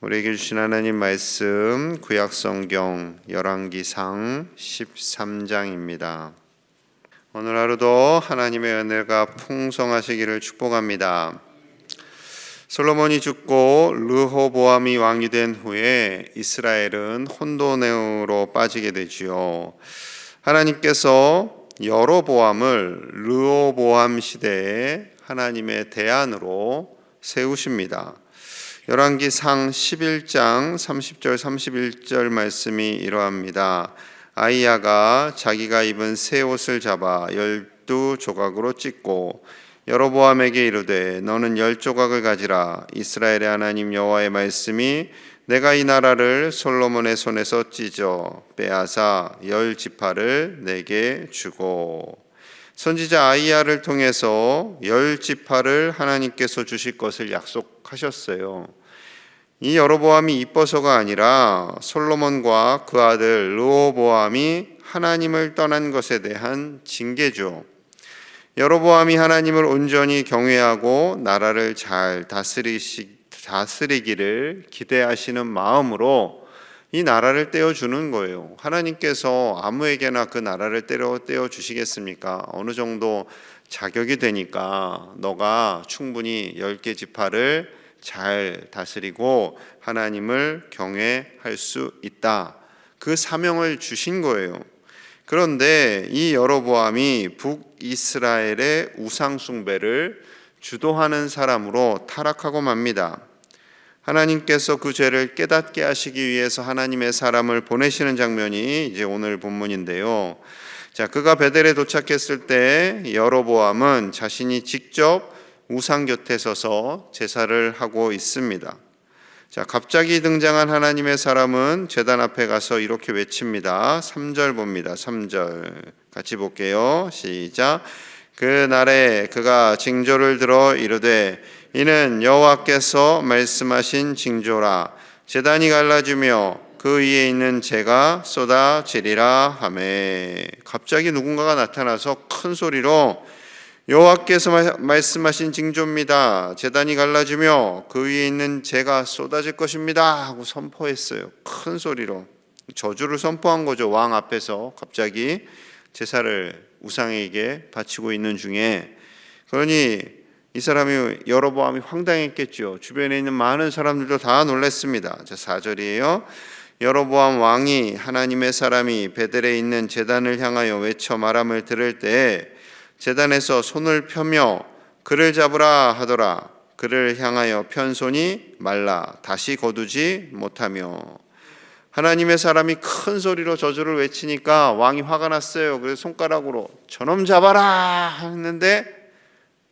우리에게 주신 하나님 말씀 구약성경 열왕기상 13장입니다. 오늘 하루도 하나님의 은혜가 풍성하시기를 축복합니다. 솔로몬이 죽고 르호보암이 왕이 된 후에 이스라엘은 혼돈으로 빠지게 되지요. 하나님께서 여로보암을 르호보암 시대에 하나님의 대안으로 세우십니다. 열왕기상 11장 30절 31절 말씀이 이러합니다. 아이야가 자기가 입은 새 옷을 잡아 12조각으로 찢고 여로보암에게 이르되 너는 10조각을 가지라. 이스라엘의 하나님 여호와의 말씀이 내가 이 나라를 솔로몬의 손에서 찢어 빼앗아 10지파를 내게 주고. 선지자 아이야를 통해서 10지파를 하나님께서 주실 것을 약속하셨어요. 이 여로보암이 이뻐서가 아니라 솔로몬과 그 아들 르호보암이 하나님을 떠난 것에 대한 징계죠. 여로보암이 하나님을 온전히 경외하고 나라를 잘 다스리기를 기대하시는 마음으로 이 나라를 떼어주는 거예요. 하나님께서 아무에게나 그 나라를 떼어주시겠습니까? 어느 정도 자격이 되니까 너가 충분히 10개 지파를 잘 다스리고 하나님을 경외할 수 있다. 그 사명을 주신 거예요. 그런데 이 여로보암이 북이스라엘의 우상 숭배를 주도하는 사람으로 타락하고 맙니다. 하나님께서 그 죄를 깨닫게 하시기 위해서 하나님의 사람을 보내시는 장면이 이제 오늘 본문인데요. 자, 그가 베델에 도착했을 때 여로보암은 자신이 직접 우상 곁에 서서 제사를 하고 있습니다. 자, 갑자기 등장한 하나님의 사람은 제단 앞에 가서 이렇게 외칩니다. 3절 봅니다. 3절 같이 볼게요. 시작. 그날에 그가 징조를 들어 이르되 이는 여호와께서 말씀하신 징조라. 제단이 갈라지며 그 위에 있는 재가 쏟아지리라 하매. 갑자기 누군가가 나타나서 큰 소리로 여호와께서 말씀하신 징조입니다. 제단이 갈라지며 그 위에 있는 재가 쏟아질 것입니다 하고 선포했어요. 큰 소리로 저주를 선포한 거죠. 왕 앞에서 갑자기 제사를 우상에게 바치고 있는 중에. 그러니 이 사람이 여로보암이 황당했겠죠. 주변에 있는 많은 사람들도 다 놀랐습니다. 자, 4절이에요. 여로보암 왕이 하나님의 사람이 베델에 있는 제단을 향하여 외쳐 말함을 들을 때 제단에서 손을 펴며 그를 잡으라 하더라. 그를 향하여 편 손이 말라 다시 거두지 못하며. 하나님의 사람이 큰 소리로 저주를 외치니까 왕이 화가 났어요. 그래서 손가락으로 저놈 잡아라 했는데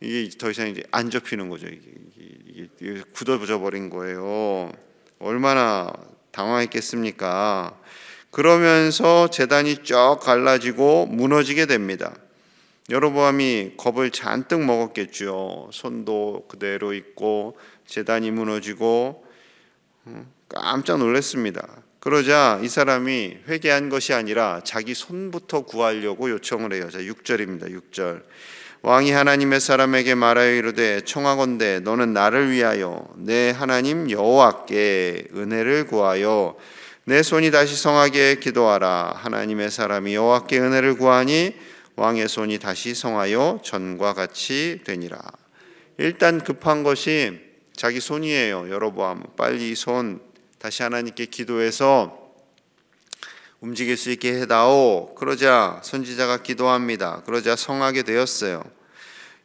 이게 더 이상 이제 안 접히는 거죠. 이게 굳어져 버린 거예요. 얼마나 당황했겠습니까? 그러면서 제단이 쫙 갈라지고 무너지게 됩니다. 여로보암이 겁을 잔뜩 먹었겠죠. 손도 그대로 있고 제단이 무너지고 깜짝 놀랐습니다. 그러자 이 사람이 회개한 것이 아니라 자기 손부터 구하려고 요청을 해요. 자, 6절입니다. 6절. 왕이 하나님의 사람에게 말하여 이르되 청하건대 너는 나를 위하여 내 하나님 여호와께 은혜를 구하여 내 손이 다시 성하게 기도하라. 하나님의 사람이 여호와께 은혜를 구하니 왕의 손이 다시 성하여 전과 같이 되니라. 일단 급한 것이 자기 손이에요. 여로보암 빨리 이 손 다시 하나님께 기도해서 움직일 수 있게 해다오. 그러자 선지자가 기도합니다. 그러자 성하게 되었어요.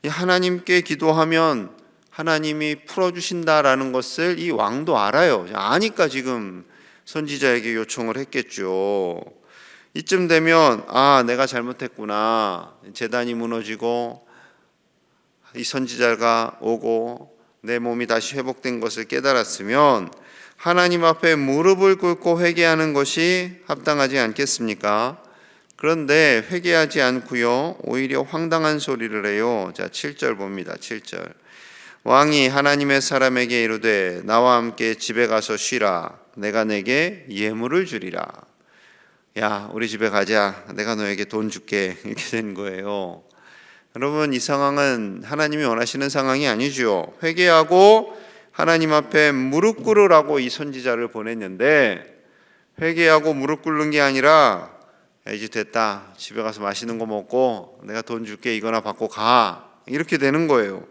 하나님께 기도하면 하나님이 풀어주신다라는 것을 이 왕도 알아요. 아니까 지금 선지자에게 요청을 했겠죠. 이쯤 되면 내가 잘못했구나. 제단이 무너지고 이 선지자가 오고 내 몸이 다시 회복된 것을 깨달았으면 하나님 앞에 무릎을 꿇고 회개하는 것이 합당하지 않겠습니까? 그런데 회개하지 않고요, 오히려 황당한 소리를 해요. 자, 7절 봅니다. 7절. 왕이 하나님의 사람에게 이르되 나와 함께 집에 가서 쉬라. 내가 내게 예물을 주리라. 야, 우리 집에 가자. 내가 너에게 돈 줄게. 이렇게 된 거예요. 여러분, 이 상황은 하나님이 원하시는 상황이 아니죠. 회개하고 하나님 앞에 무릎 꿇으라고 이 선지자를 보냈는데 회개하고 무릎 꿇는 게 아니라 야, 이제 됐다. 집에 가서 맛있는 거 먹고 내가 돈 줄게. 이거나 받고 가. 이렇게 되는 거예요.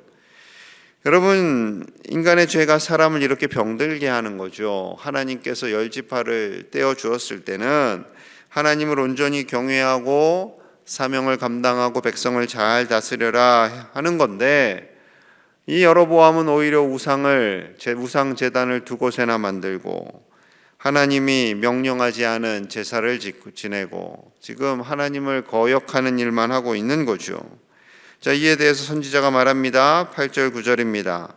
여러분, 인간의 죄가 사람을 이렇게 병들게 하는 거죠. 하나님께서 열 지파를 떼어 주었을 때는 하나님을 온전히 경외하고 사명을 감당하고 백성을 잘 다스려라 하는 건데, 이 여로보암은 오히려 우상 제단을 두 곳에나 만들고 하나님이 명령하지 않은 제사를 지내고 지금 하나님을 거역하는 일만 하고 있는 거죠. 자, 이에 대해서 선지자가 말합니다. 8절 9절입니다.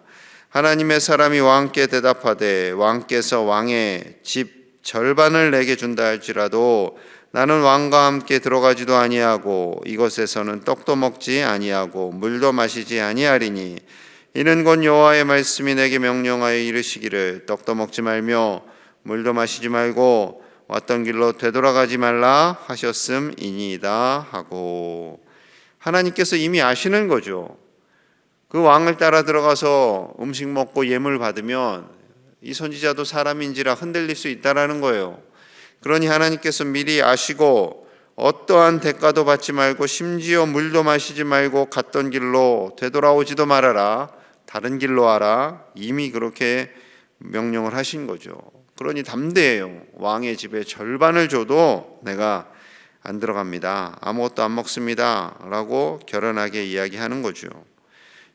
하나님의 사람이 왕께 대답하되 왕께서 왕의 집 절반을 내게 준다 할지라도 나는 왕과 함께 들어가지도 아니하고 이것에서는 떡도 먹지 아니하고 물도 마시지 아니하리니 이는 곧 여호와의 말씀이 내게 명령하여 이르시기를 떡도 먹지 말며 물도 마시지 말고 왔던 길로 되돌아가지 말라 하셨음이니이다 하고, 하나님께서 이미 아시는 거죠. 그 왕을 따라 들어가서 음식 먹고 예물 받으면 이 선지자도 사람인지라 흔들릴 수 있다라는 거예요. 그러니 하나님께서 미리 아시고 어떠한 대가도 받지 말고 심지어 물도 마시지 말고 갔던 길로 되돌아오지도 말아라, 다른 길로 하라, 이미 그렇게 명령을 하신 거죠. 그러니 담대해요. 왕의 집에 절반을 줘도 내가 안 들어갑니다. 아무것도 안 먹습니다. 라고 결연하게 이야기하는 거죠.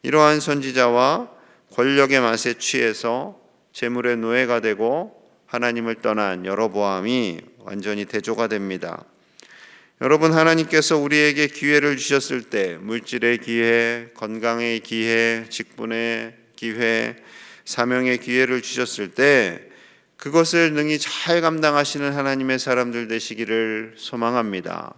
이러한 선지자와 권력의 맛에 취해서 재물의 노예가 되고 하나님을 떠난 여로보암이 완전히 대조가 됩니다. 여러분, 하나님께서 우리에게 기회를 주셨을 때 물질의 기회, 건강의 기회, 직분의 기회, 사명의 기회를 주셨을 때 그것을 능히 잘 감당하시는 하나님의 사람들 되시기를 소망합니다.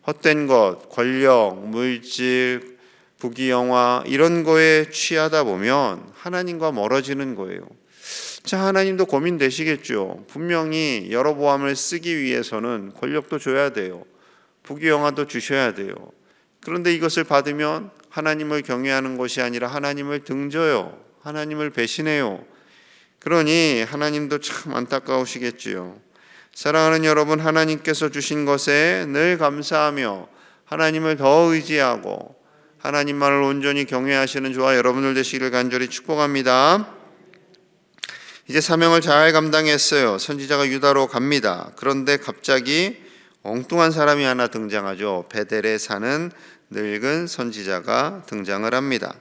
헛된 것, 권력, 물질, 부귀영화 이런 거에 취하다 보면 하나님과 멀어지는 거예요. 자, 하나님도 고민되시겠죠. 분명히 여로보암을 쓰기 위해서는 권력도 줘야 돼요. 부귀영화도 주셔야 돼요. 그런데 이것을 받으면 하나님을 경외하는 것이 아니라 하나님을 등져요. 하나님을 배신해요. 그러니 하나님도 참 안타까우시겠지요. 사랑하는 여러분, 하나님께서 주신 것에 늘 감사하며 하나님을 더 의지하고 하나님만을 온전히 경외하시는 저와 여러분들 되시기를 간절히 축복합니다. 이제 사명을 잘 감당했어요. 선지자가 유다로 갑니다. 그런데 갑자기 엉뚱한 사람이 하나 등장하죠. 베델에 사는 늙은 선지자가 등장을 합니다.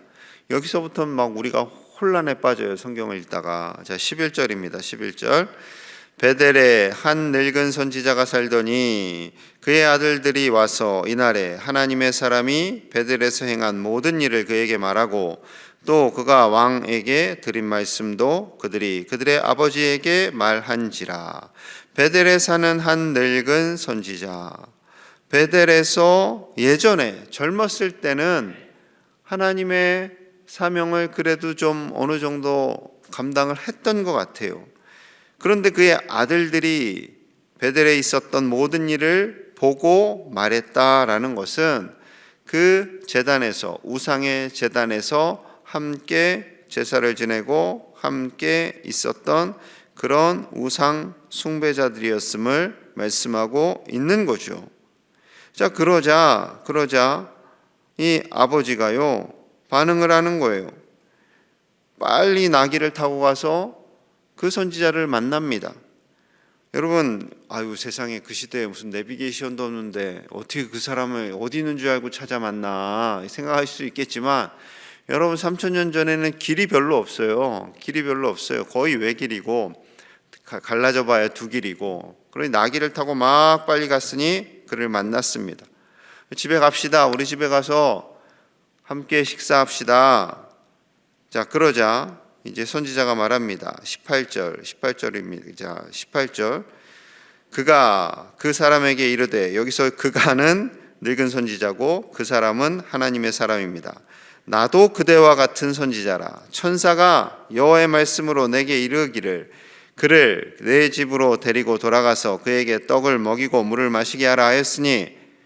여기서부터 막 우리가 혼란에 빠져요. 성경을 읽다가. 자, 11절입니다. 11절. 베델에 한 늙은 선지자가 살더니 그의 아들들이 와서 이날에 하나님의 사람이 베델에서 행한 모든 일을 그에게 말하고 또 그가 왕에게 드린 말씀도 그들이 그들의 아버지에게 말한지라. 베델에 사는 한 늙은 선지자. 베델에서 예전에 젊었을 때는 하나님의 사명을 그래도 좀 어느 정도 감당을 했던 것 같아요. 그런데 그의 아들들이 베델에 있었던 모든 일을 보고 말했다라는 것은 그 제단에서, 우상의 제단에서 함께 제사를 지내고 함께 있었던 그런 우상 숭배자들이었음을 말씀하고 있는 거죠. 자, 그러자 이 아버지가요 반응을 하는 거예요. 빨리 나귀를 타고 가서 그 선지자를 만납니다. 여러분, 아유 세상에 그 시대에 무슨 내비게이션도 없는데 어떻게 그 사람을 어디 있는 줄 알고 찾아 만나 생각할 수 있겠지만, 여러분 3000년 전에는 길이 별로 없어요. 길이 별로 없어요. 거의 외길이고 갈라져 봐야 두 길이고, 그러니 나귀를 타고 막 빨리 갔으니 그를 만났습니다. 집에 갑시다. 우리 집에 가서 함께 식사합시다. 자, 그러자 이제 선지자가 말합니다. 18절입니다. 자, 18절. 그가 그 사람에게 이르되, 여기서 그가는 늙은 선지자고 그 사람은 하나님의 사람입니다. 나도 그대와 같은 선지자라. 천사가 여호와의 말씀으로 내게 이르기를 그를 내 집으로 데리고 돌아가서 그에게 떡을 먹이고 물을 마시게 하라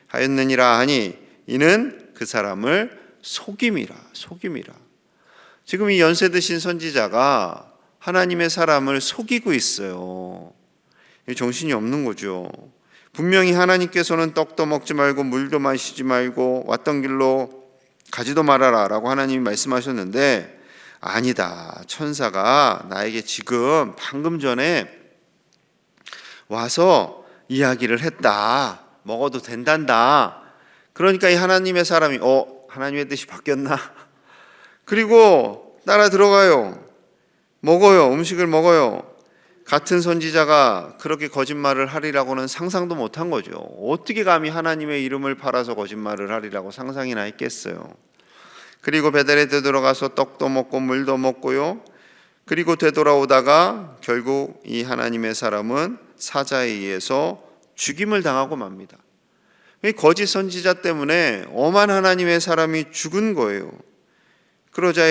하였느니라 하니 이는 그 사람을 속임이라. 지금 이 연세 드신 선지자가 하나님의 사람을 속이고 있어요. 정신이 없는 거죠. 분명히 하나님께서는 떡도 먹지 말고 물도 마시지 말고 왔던 길로 가지도 말아라 라고 하나님이 말씀하셨는데, 아니다, 천사가 나에게 지금 방금 전에 와서 이야기를 했다, 먹어도 된단다. 그러니까 이 하나님의 사람이 하나님의 뜻이 바뀌었나? 그리고 따라 들어가요. 먹어요. 음식을 먹어요. 같은 선지자가 그렇게 거짓말을 하리라고는 상상도 못한 거죠. 어떻게 감히 하나님의 이름을 팔아서 거짓말을 하리라고 상상이나 했겠어요. 그리고 베델에 되돌아가서 떡도 먹고 물도 먹고요. 그리고 되돌아오다가 결국 이 하나님의 사람은 사자에 의해서 죽임을 당하고 맙니다. 이 거짓 선지자 때문에 엄한 하나님의 사람이 죽은 거예요. 그러자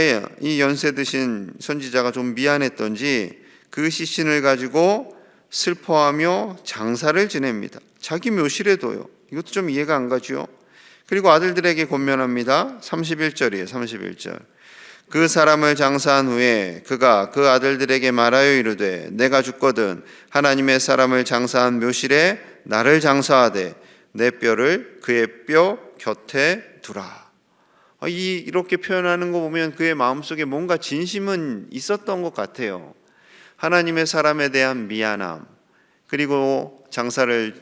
이 연세 드신 선지자가 좀 미안했던지 그 시신을 가지고 슬퍼하며 장사를 지냅니다. 자기 묘실에도요. 이것도 좀 이해가 안 가죠. 그리고 아들들에게 권면합니다. 31절이에요. 31절. 그 사람을 장사한 후에 그가 그 아들들에게 말하여 이르되 내가 죽거든 하나님의 사람을 장사한 묘실에 나를 장사하되 내 뼈를 그의 뼈 곁에 두라. 이렇게 표현하는 거 보면 그의 마음속에 뭔가 진심은 있었던 것 같아요. 하나님의 사람에 대한 미안함, 그리고 장사를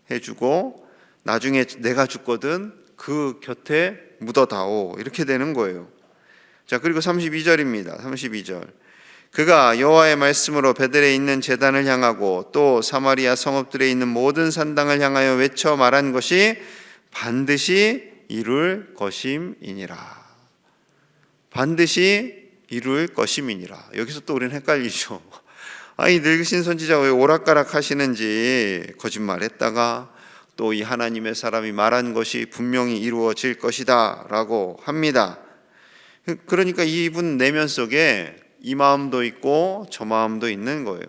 해주고 나중에 내가 죽거든 그 곁에 묻어다오, 이렇게 되는 거예요. 자, 그리고 32절입니다. 32절. 그가 여호와의 말씀으로 베델에 있는 제단을 향하고 또 사마리아 성읍들에 있는 모든 산당을 향하여 외쳐 말한 것이 반드시 이룰 것임이니라. 반드시 이룰 것임이니라. 여기서 또 우리는 헷갈리죠. 이 늙으신 선지자가 왜 오락가락 하시는지, 거짓말했다가 또 이 하나님의 사람이 말한 것이 분명히 이루어질 것이다 라고 합니다. 그러니까 이분 내면 속에 이 마음도 있고 저 마음도 있는 거예요.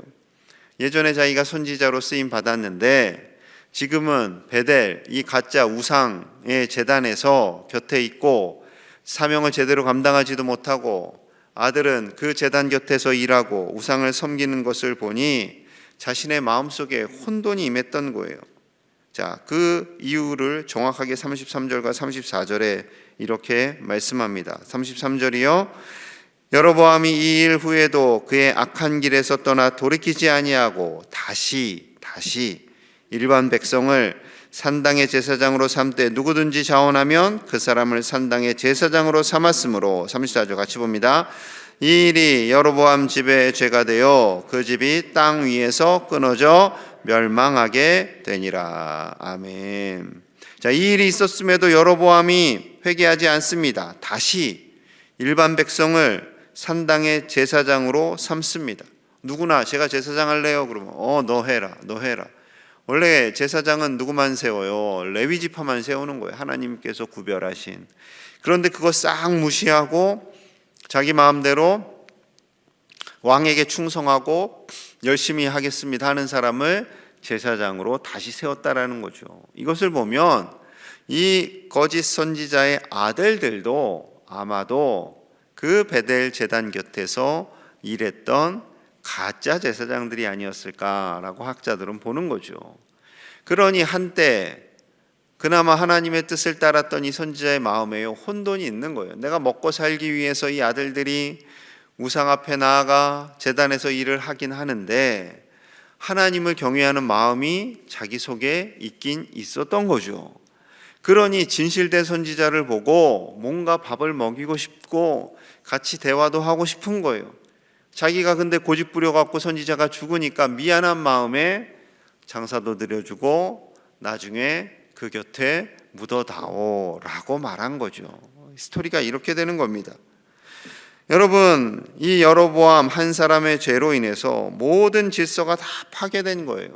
예전에 자기가 선지자로 쓰임 받았는데 지금은 베델, 이 가짜 우상의 제단에서 곁에 있고 사명을 제대로 감당하지도 못하고 아들은 그 제단 곁에서 일하고 우상을 섬기는 것을 보니 자신의 마음속에 혼돈이 임했던 거예요. 자, 그 이유를 정확하게 33절과 34절에 이렇게 말씀합니다. 33절이요. 여로보암이 이 일 후에도 그의 악한 길에서 떠나 돌이키지 아니하고 다시 일반 백성을 산당의 제사장으로 삼되 누구든지 자원하면 그 사람을 산당의 제사장으로 삼았으므로 34절 같이 봅니다. 이 일이 여로보암 집의 죄가 되어 그 집이 땅 위에서 끊어져 멸망하게 되니라. 아멘. 자, 이 일이 있었음에도 여로보암이 회개하지 않습니다. 다시 일반 백성을 산당의 제사장으로 삼습니다. 누구나 제가 제사장 할래요? 그러면 너 해라. 원래 제사장은 누구만 세워요? 레위 지파만 세우는 거예요. 하나님께서 구별하신. 그런데 그거 싹 무시하고 자기 마음대로 왕에게 충성하고 열심히 하겠습니다 하는 사람을 제사장으로 다시 세웠다라는 거죠. 이것을 보면 이 거짓 선지자의 아들들도 아마도 그 베델 제단 곁에서 일했던 가짜 제사장들이 아니었을까라고 학자들은 보는 거죠. 그러니 한때 그나마 하나님의 뜻을 따랐던 이 선지자의 마음에 혼돈이 있는 거예요. 내가 먹고 살기 위해서 이 아들들이 우상 앞에 나아가 제단에서 일을 하긴 하는데 하나님을 경외하는 마음이 자기 속에 있긴 있었던 거죠. 그러니 진실된 선지자를 보고 뭔가 밥을 먹이고 싶고 같이 대화도 하고 싶은 거예요. 자기가 근데 고집 부려갖고 선지자가 죽으니까 미안한 마음에 장사도 드려주고 나중에 그 곁에 묻어다오 라고 말한 거죠. 스토리가 이렇게 되는 겁니다. 여러분, 이 여로보암 한 사람의 죄로 인해서 모든 질서가 다 파괴된 거예요.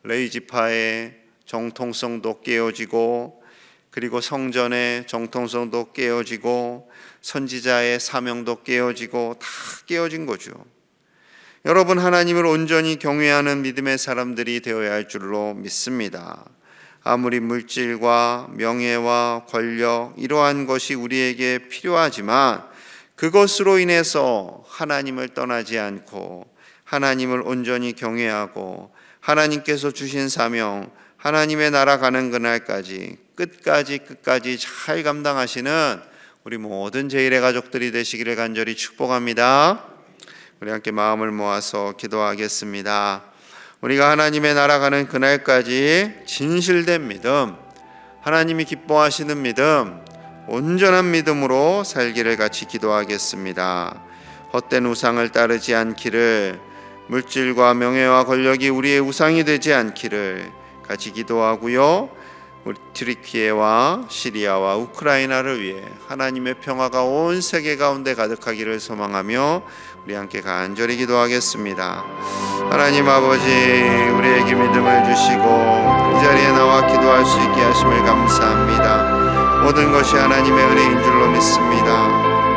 레위 지파의 정통성도 깨어지고, 그리고 성전의 정통성도 깨어지고, 선지자의 사명도 깨어지고, 다 깨어진 거죠. 여러분, 하나님을 온전히 경외하는 믿음의 사람들이 되어야 할 줄로 믿습니다. 아무리 물질과 명예와 권력 이러한 것이 우리에게 필요하지만 그것으로 인해서 하나님을 떠나지 않고 하나님을 온전히 경외하고 하나님께서 주신 사명, 하나님의 나라 가는 그날까지 끝까지 잘 감당하시는 우리 모든 제1의 가족들이 되시기를 간절히 축복합니다. 우리 함께 마음을 모아서 기도하겠습니다. 우리가 하나님의 나라 가는 그날까지 진실된 믿음, 하나님이 기뻐하시는 믿음, 온전한 믿음으로 살기를 같이 기도하겠습니다. 헛된 우상을 따르지 않기를, 물질과 명예와 권력이 우리의 우상이 되지 않기를 같이 기도하고요. 우리 트리키예와 시리아와 우크라이나를 위해 하나님의 평화가 온 세계 가운데 가득하기를 소망하며 우리 함께 간절히 기도하겠습니다. 하나님 아버지, 우리에게 믿음을 주시고 이 자리에 나와 기도할 수 있게 하심을 감사합니다. 모든 것이 하나님의 은혜인 줄로 믿습니다.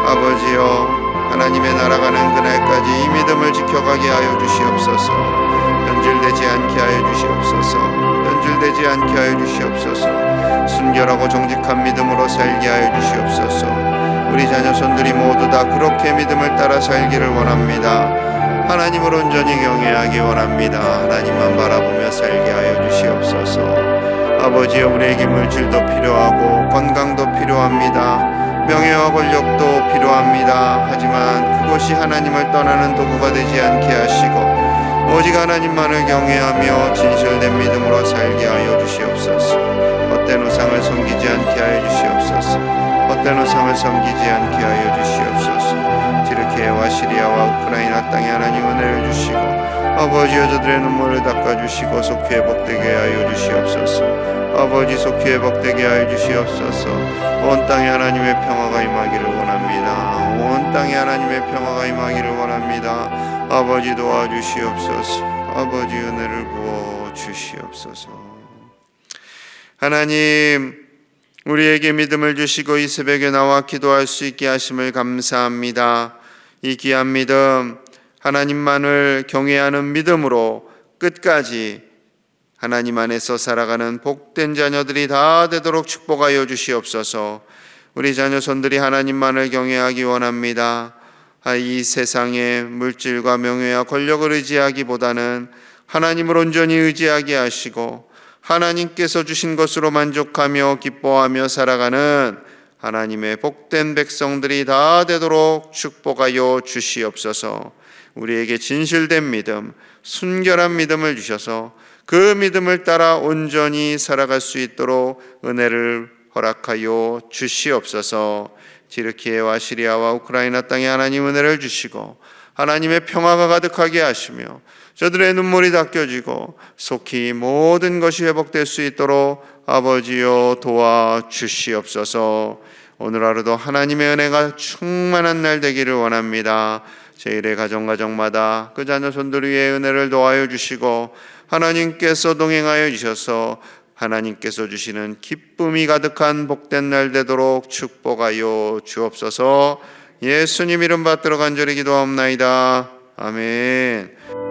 아버지여, 하나님의 나라 가는 그날까지 이 믿음을 지켜가게 하여 주시옵소서. 변질되지 않게 하여 주시옵소서. 변질되지 않게 하여 주시옵소서. 순결하고 정직한 믿음으로 살게 하여 주시옵소서. 우리 자녀손들이 모두 다 그렇게 믿음을 따라 살기를 원합니다. 하나님을 온전히 경외하기 원합니다. 하나님만 바라보며 살게 하여 주시옵소서. 아버지여, 우리에게 물질도 필요하고 건강도 필요합니다. 명예와 권력도 필요합니다. 하지만 그것이 하나님을 떠나는 도구가 되지 않게 하시고 오직 하나님만을 경외하며 진실된 믿음으로 살게 하여 주시옵소서. 헛된 우상을 섬기지 않게 하여 주시옵소서. 헛된 우상을 섬기지 않게 하여 주시옵소서. 튀르키예와 시리아와 우크라이나 땅에 하나님 은혜를 주시고 아버지, 여자들의 눈물을 닦아주시고 속히 회복되게 하여 주시옵소서. 아버지, 속히 회복되게 하여 주시옵소서. 온 땅에 하나님의 평화가 임하기를 원합니다. 온 땅에 하나님의 평화가 임하기를 원합니다. 아버지, 도와주시옵소서. 아버지, 은혜를 부어 주시옵소서. 하나님, 우리에게 믿음을 주시고 이 새벽에 나와 기도할 수 있게 하심을 감사합니다. 이 귀한 믿음, 하나님만을 경외하는 믿음으로 끝까지 하나님 안에서 살아가는 복된 자녀들이 다 되도록 축복하여 주시옵소서. 우리 자녀손들이 하나님만을 경외하기 원합니다. 이 세상의 물질과 명예와 권력을 의지하기보다는 하나님을 온전히 의지하게 하시고 하나님께서 주신 것으로 만족하며 기뻐하며 살아가는 하나님의 복된 백성들이 다 되도록 축복하여 주시옵소서. 우리에게 진실된 믿음, 순결한 믿음을 주셔서 그 믿음을 따라 온전히 살아갈 수 있도록 은혜를 허락하여 주시옵소서. 튀르키예와 시리아와 우크라이나 땅에 하나님 은혜를 주시고 하나님의 평화가 가득하게 하시며 저들의 눈물이 닦여지고 속히 모든 것이 회복될 수 있도록 아버지여 도와주시옵소서. 오늘 하루도 하나님의 은혜가 충만한 날 되기를 원합니다. 제1의 가정마다 그 자녀손들 위에 은혜를 도와여 주시고 하나님께서 동행하여 주셔서 하나님께서 주시는 기쁨이 가득한 복된 날 되도록 축복하여 주옵소서. 예수님 이름 받들어 간절히 기도하옵나이다. 아멘.